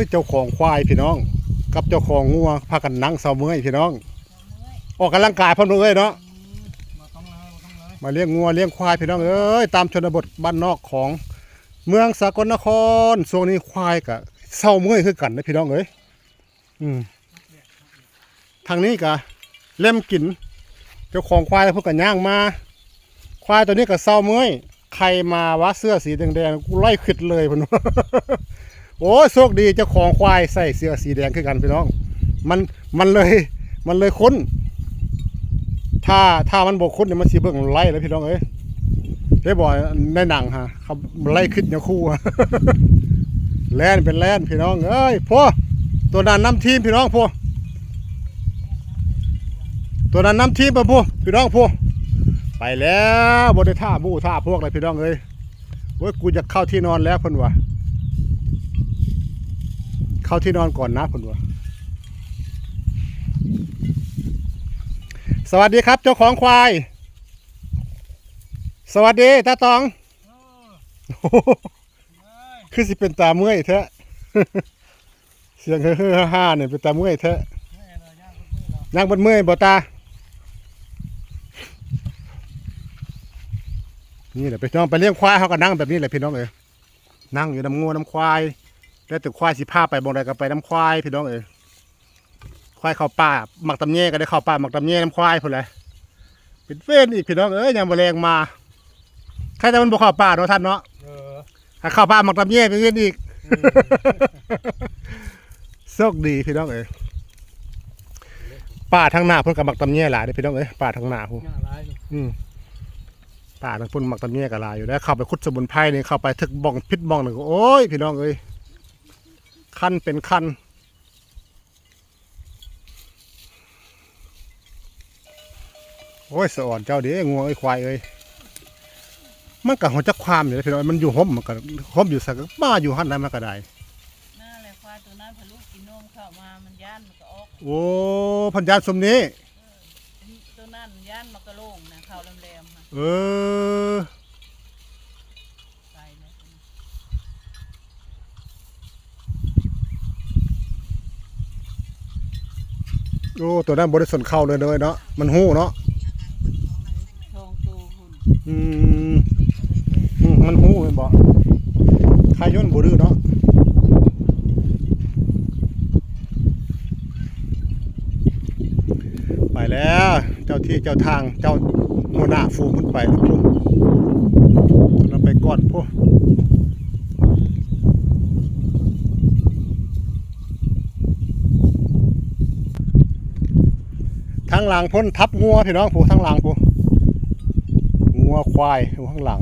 ยเจ้าของควายพี่น้องกับเจ้าของงัวพากันนั่งเสาเมื่อยพี่น้องออกกำลังกายพร้อมเลยเนาะมาเลี้ยงงัวเลี้ยงควายพี่น้องเอ้ยตามชนบทบ้านนอกของเมืองสกลนครช่วงนี้ควายกับเสาเมื่อยคือกันนะพี่น้องเอ้ยทางนี้กะเล่มกินเจ้าของควายพวกกันย่างมาควายตัวนี้กับเสาเมื่อยใครมาวะเสื้อสีแดงๆกูไล่ขิดเลยพี่น้องโอ้โชคดีเจ้าของควายใส่เสื้อสีแดงคือกันพี่น้องมันเลยคุ้นถ้ามันบกคุ้นเนี่ยมันสีเบิ่งไล่แล้วพี่น้องเอ้ยได้บอกในหนังฮะเขาไล่ขึ้นอย่างคู่แล่นเป็นแล่นพี่น้องเอ้ยพ่อตัวนั้นนำทีมพี่น้องพ่อตัวนั้นนำทีมมาพ่อพี่น้องพ่อไปแล้วบนท่ามู่ท่าพวกอะไรพี่น้องเอ้ยโอ้ยกูจะเข้าที่นอนแล้วคนวะเข้าที่นอนก่อนนะคนวะสวัสดีครับเจ้าของควายสวัสดีตาตองคือสิเป็นตาเมื่อยแท้เสียงเฮ้อฮ่าเนี่ยเป็นตาเมื่อยแท้นั่งบนเมื่อยบ่ตานี่แหละพี่น้องไปเลี้ยงควายเขาก็นั่งแบบนี้แหละพี่น้องเอ้ยนั่งอยู่น้ำงัวน้ำควายแล้วแต่ควายสิพาไปบ่งใดก็ไปน้ำควายพี่น้องเอ้ยควายเข้าป่าหมักตำแยก็ได้เข้าป่าหมักตำแยน้ำควายพุ่นเลยเป็นเฟ้นอีกพี่น้องเอ้ยยังแมลงมาใครแต่มันบ่เข้าป่าเนาะท่านเนาะถ้าเข้าป่าหมักตำแยเป็นเฟ้นอีกโชคดีพี่น้องเอ้ยป่าทางหน้าพุ่นกับหมักตำแยหลายเลยพี่น้องเอ้ยป่าทางหน้าพุ่นป่าทางพุ่นหมักตำแยก็หลายอยู่แล้วเข้าไปขุดสมุนไพรนี่เข้าไปทึกบ้องพิษบ้องหนึ่งโอ้ยพี่น้องเอ้ยคันเป็นคันโอ้ยสะอ่อนเจ้าเด้งัวไอ้ควายเอ้ยมันกับหัวจักความอยู่เลยพี่น้องมันอยู่ห่มมันกับห่มอยู่สักบ้าอยู่หันได้มันก็ได้น่าเลยควายตัวนั้นพะลุกินนมเข้ามามันย่านมันก็ออกโอ้พันยานสมนี้ตัวนั้นย่านมันก็โล่งนะเข้าแหลมๆเออไปเลยโอ้ตัวนั้นบริสุทธิ์เข้าเลยเนาะมันหู้เนาะทองตูหุ่นมันหู้เป็นบ่ขายย่นบุรื้อเนาะไปแล้วเจ้าที่เจ้าทางเจ้าหัวหน้าฟูมันไปแล้วพุ่งเราไปก่อนพุ่งทางหลังพ้นทับงัวพี่น้องผู้ทางหลังผู้งัวควายอยู่ข้างหลัง